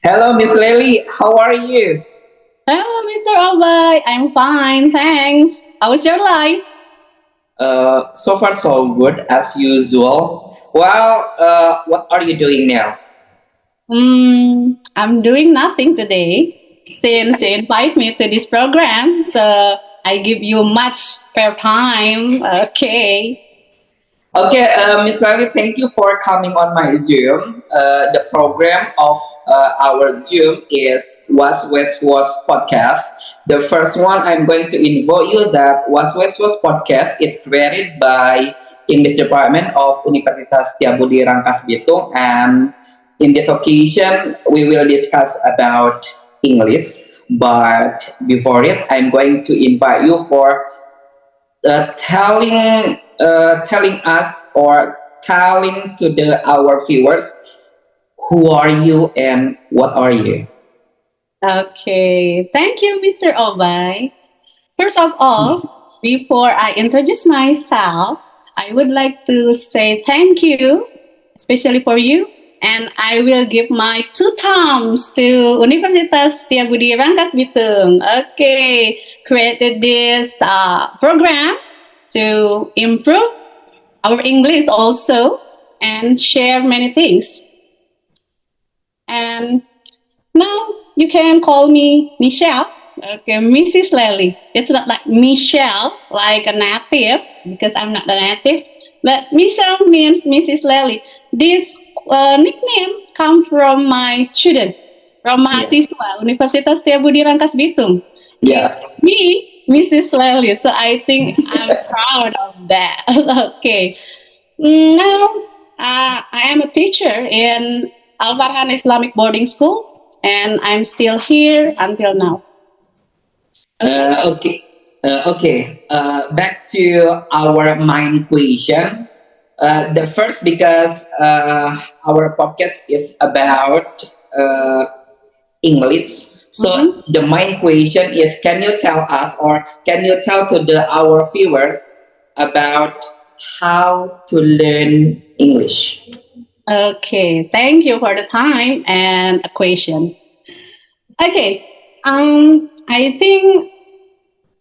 Hello, Miss Lely. How are you? Hello, Mr. Obay. I'm fine, thanks. How was your life? So far so good as usual. Well, what are you doing now? I'm doing nothing today since you invite me to this program, so I give you much spare time. Okay. Okay, Miss Lely, thank you for coming on my Zoom. The program of our Zoom is Was West Was podcast. The first one, I'm going to invite you that Was West Was podcast is created by English Department of Universitas Setiabudi Rangkas Bitung, and in this occasion, we will discuss about English. But before it, I'm going to invite you for telling us or telling to our viewers who are you and what are you. Okay. Thank you, Mr. Obay. First of all, before I introduce myself, I would like to say thank you, especially for you. And I will give my two thumbs to Universitas Setiabudi Rangkas Bitung. Okay, created this program to improve our English also and share many things. And now you can call me Michelle. Okay, Mrs. Lely. It's not like Michelle, like a native, because I'm not a native. But Michelle means Mrs. Lely. This nickname come from my student, from Yeah. mahasiswa Universitas Setiabudi Rangkas Bitung. Yeah. Me, Mrs. Lely. So I think I'm proud of that. Okay. Now, I am a teacher in Al Farhan Islamic Boarding School, and I'm still here until now. Okay. Okay. Back to our main question. The first, because our podcast is about English. So the main question is: can you tell us, or can you tell to our viewers about how to learn English? Okay, thank you for the time and a question. Okay, I think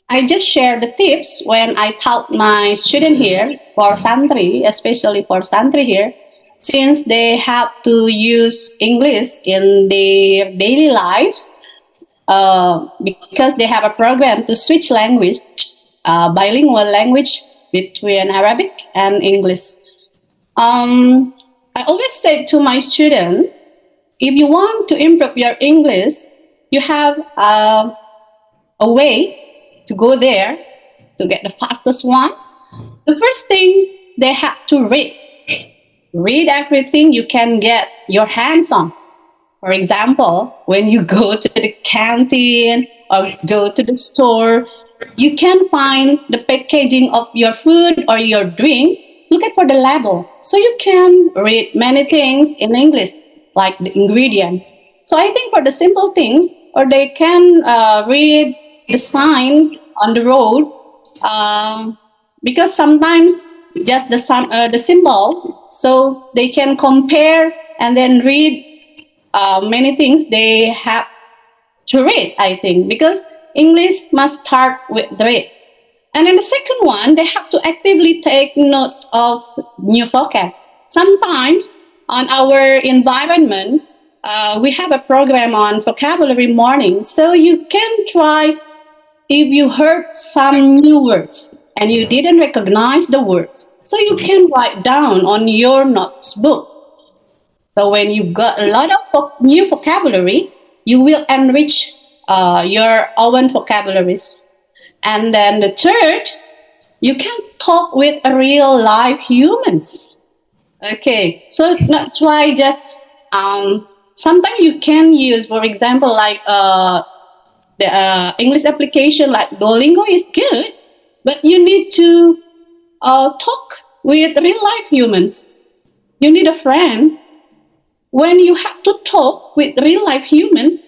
I just share the tips when I taught my student here for Santri, especially for Santri here, since they have to use English in their daily lives because they have a program to switch language, bilingual language between Arabic and English. I always say to my student, if you want to improve your English, you have a way to go there to get the fastest one. The first thing they have to read. Read everything you can get your hands on. For example, when you go to the canteen or go to the store, you can find the packaging of your food or your drink. Look at for the label. So you can read many things in English, like the ingredients. So I think for the simple things, or they can read the sign on the road, because sometimes just the symbol, so they can compare and then read many things they have to read, I think, because English must start with the read. And then the second one, they have to actively take note of new vocab. Sometimes on our environment, we have a program on vocabulary morning, so you can try if you heard some new words and you didn't recognize the words, so you can write down on your notebook. So when you got a lot of new vocabulary, you will enrich your own vocabularies. And then the third, you can talk with a real life humans. Okay, so not try just sometimes you can use, for example, like the English application like Duolingo is good, but you need to talk with real life humans. You need a friend. When you have to talk with real life humans,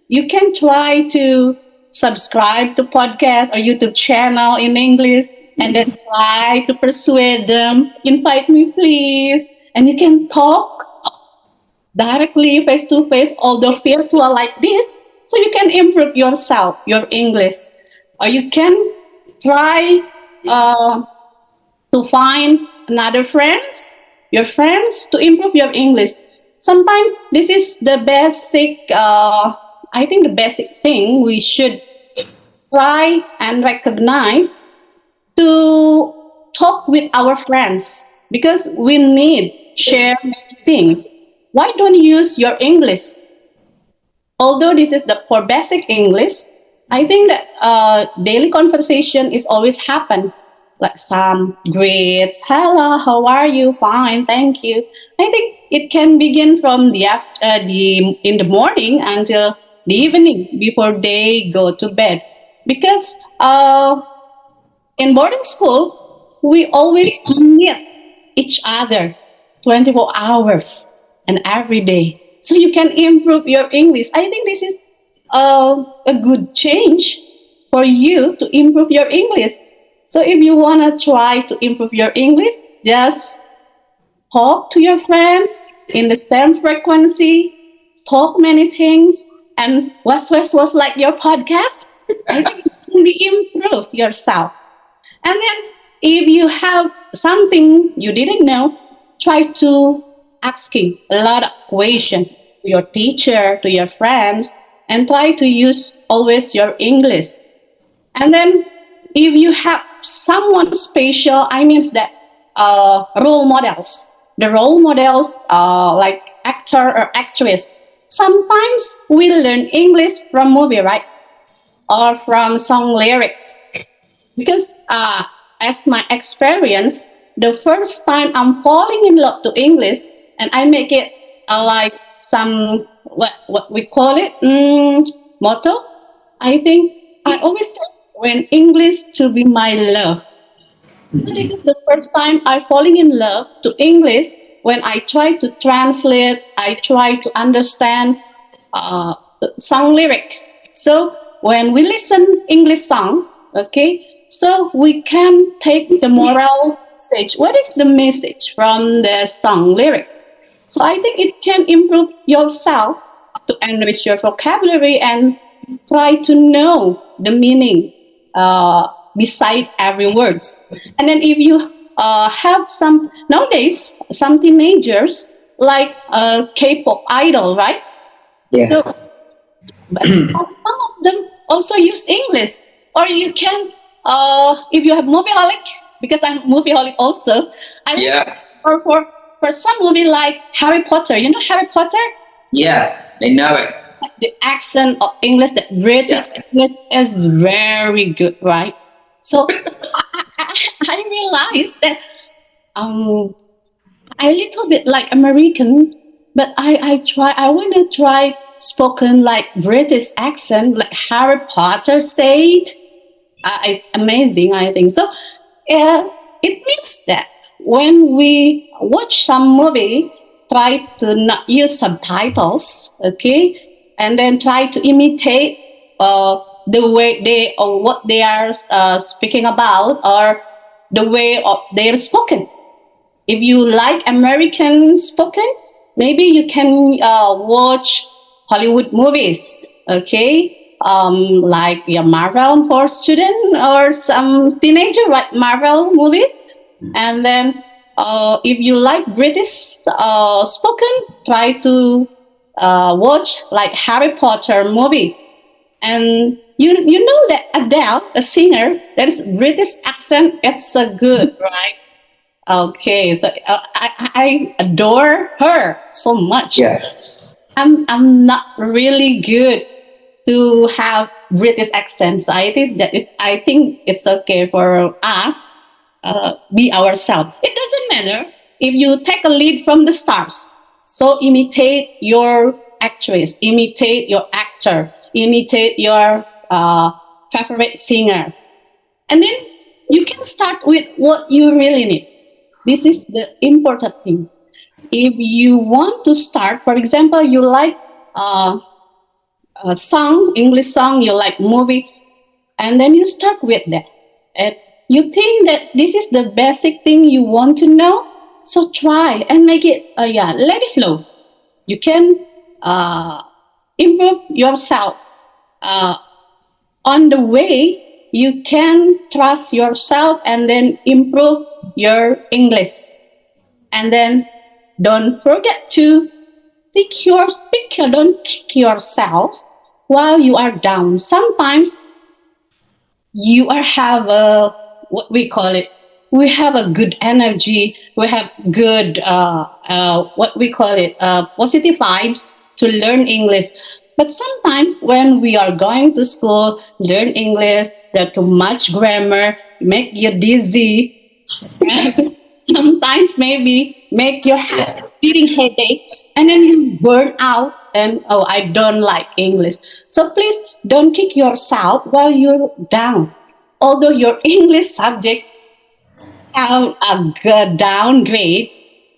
you can try to subscribe to podcast or YouTube channel in English and then try to persuade them, invite me please. And you can talk directly face to face, although virtual like this, so you can improve yourself, your English, or you can try uh, to find another friends, your friends, to improve your English. Sometimes this is the basic, I think the basic thing we should try and recognize to talk with our friends because we need share many things. Why don't you use your English? Although this is the for basic English, I think that daily conversation is always happen. Like some greets, hello, how are you? Fine, thank you. I think it can begin from the in the morning until the evening before they go to bed, because in boarding school we always meet each other 24 hours and every day. So you can improve your English. I think this is a good change for you to improve your English. So if you want to try to improve your English, just talk to your friend in the same frequency, talk many things, and was like your podcast. I think it can be improve yourself. And then if you have something you didn't know, try to asking a lot of questions to your teacher, to your friends, and try to use always your English. And then if you have someone special, I mean that role models, the role models like actor or actress. Sometimes we learn English from movie, right? Or from song lyrics. Because as my experience, the first time I'm falling in love to English and I make it like some what we call it motto. I think I always say when English to be my love. So this is the first time I falling in love to English when I try to translate, I try to understand the song lyric. So when we listen English song, okay, so we can take the moral message. What is the message from the song lyric? So I think it can improve yourself to enrich your vocabulary and try to know the meaning beside every words. And then if you have some nowadays some teenagers like K-pop idol, right? Yeah. So, but some of them also use English, or you can if you have movieholic, because I'm movieholic also. I like Yeah. for some movie like Harry Potter. You know Harry Potter? Yeah. I know it. The accent of English, the British Yeah. English is very good, right? So I realized that um, I a little bit like American, but I want to try spoken like British accent, like Harry Potter said. It's amazing, I think. So it means that when we watch some movie, try to not use subtitles, okay, and then try to imitate the way they or what they are speaking about, or the way of their spoken. If you like American spoken, maybe you can watch Hollywood movies, okay? Like Marvel for student or some teenager, right? Marvel movies. And then if you like British spoken, try to watch like Harry Potter movie. And you know that Adele, a singer, that is British accent, it's so good, right? Okay, so I adore her so much. Yeah. I'm not really good to have British accent, so I think it's okay for us be ourselves. It doesn't matter if you take a lead from the stars. So imitate your actress, imitate your actor, imitate your favorite singer, and then you can start with what you really need. This is the important thing. If you want to start, for example, you like a song, English song, you like movie, and then you start with that. And you think that this is the basic thing you want to know, so try and make it, let it flow. You can uh, improve yourself. Uh, on the way, you can trust yourself and then improve your English. And then don't forget to don't kick yourself while you are down. Sometimes you are have a what we call it. We have a good energy. We have good what we call it positive vibes to learn English. But sometimes when we are going to school, learn English, there's too much grammar, make you dizzy, and sometimes maybe make your Yeah. feeling headache, and then you burn out and oh, I don't like English. So please don't kick yourself while you're down. Although your English subject have a good downgrade,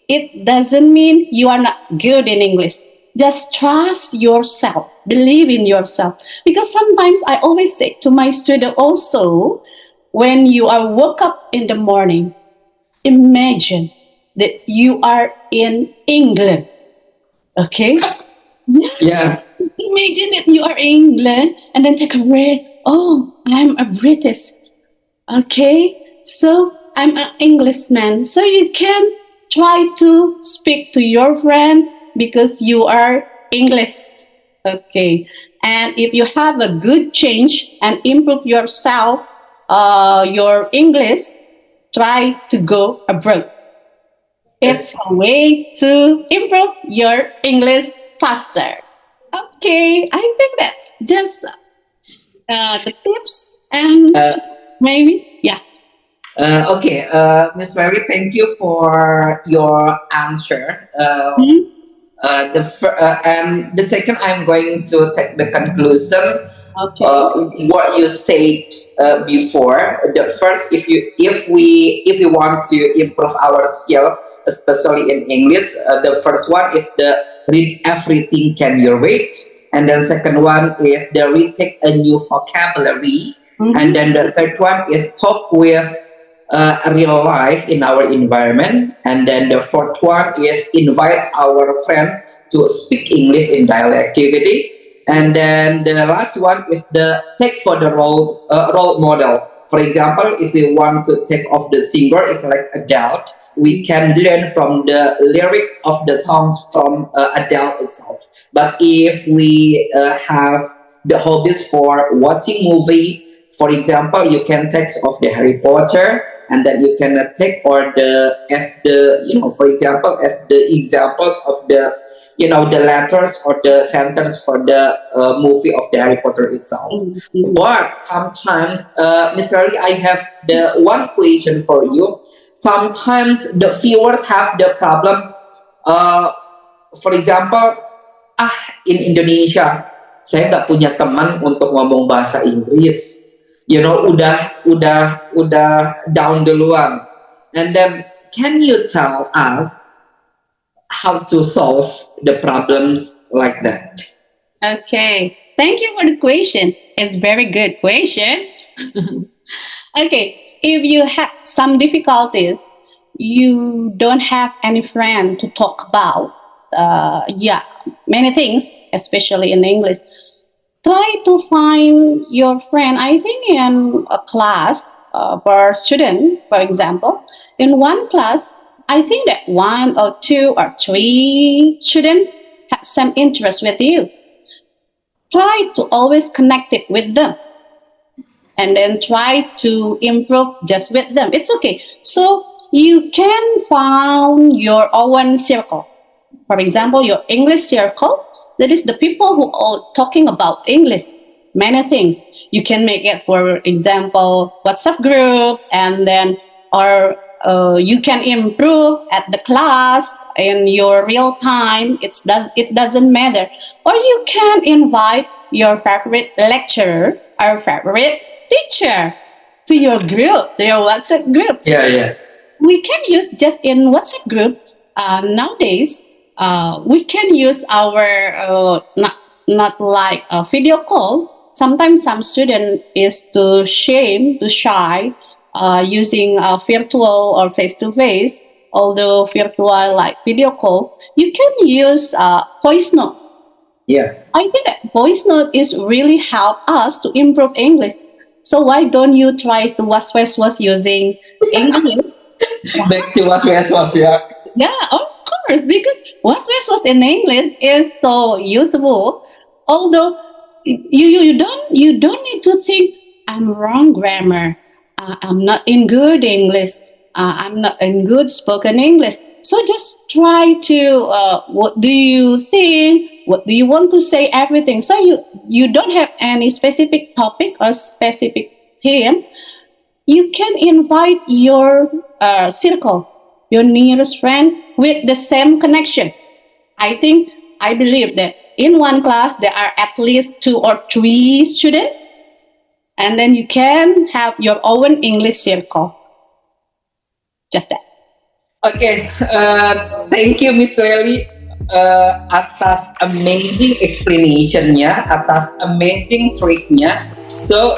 it doesn't mean you are not good in English. Just trust yourself, believe in yourself. Because sometimes I always say to my student also, when you are woke up in the morning, imagine that you are in England. Okay? Yeah, Yeah. imagine that you are in England and then take a breath. Oh, I'm a British. Okay, so I'm an Englishman. So you can try to speak to your friend because you are English. Okay, and if you have a good change and improve yourself, your English, try to go abroad. It's a way to improve your English faster. Okay, I think that's just the tips and Uh, maybe, yeah. okay, Miss Mary, thank you for your answer. Mhm. And the second, I'm going to take the conclusion. Okay. What you said before. The first, if we want to improve our skill, especially in English, the first one is the read everything can you read, and then second one is the retake a new vocabulary, and Mhm. then the third one is talk with real life in our environment, and then the fourth one is invite our friend to speak English in daily activity, and then the last one is the take for the role model. For example, if we want to take off the singer is like Adele, we can learn from the lyric of the songs from Adele itself. But if we have the hobbies for watching movie, for example, you can take of the Harry Potter, and then you can take or the as the for example as the examples of the the letters or the sentence for the movie of the Harry Potter itself. Mhm. But sometimes, Miss Lely, I have the one question for you. Sometimes the viewers have the problem. Uh, for example, ah in Indonesia, saya nggak punya teman untuk ngomong bahasa Inggris. Udah down duluan. And then, can you tell us how to solve the problems like that? Okay. Thank you for the question. It's very good question. Okay. If you have some difficulties, you don't have any friend to talk about. Yeah, many things, especially in English. Try to find your friend. I think in a class per student, for example, in one class, I think that one or two or three students have some interest with you. Try to always connect it with them and then try to improve just with them. It's okay. So you can find your own circle. For example, your English circle, that is the people who are talking about English, many things. You can make it, for example, WhatsApp group, and then, or you can improve at the class in your real time. It doesn't matter. Or you can invite your favorite lecturer or favorite teacher to your group, to your WhatsApp group. Yeah, yeah. We can use just in WhatsApp group nowadays. We can use our not like a video call. Sometimes some student is too shy using virtual or face to face although virtual like video call, you can use voice note. Yeah. I think that voice note is really help us to improve English. So why don't you try to was using English? Back to what was, yeah. Yeah, of course, because was in English is so useful. Although you don't need to think I'm wrong grammar. I'm not in good English. I'm not in good spoken English. So just try to what do you think? What do you want to say? Everything. So you don't have any specific topic or specific theme. You can invite your circle, your nearest friend with the same connection. I believe that in one class there are at least 2 or 3 students, and then you can have your own English circle. Just that. Okay, thank you Miss Lely atas amazing explanation-nya, atas amazing trick-nya. So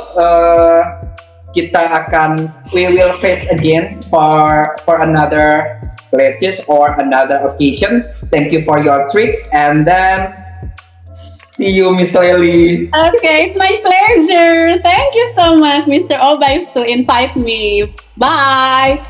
we will face again for another classes or another occasion. Thank you for your trick, and then see you Miss Lely. Okay, it's my pleasure. Thank you so much, Mr. Obay, to invite me. Bye.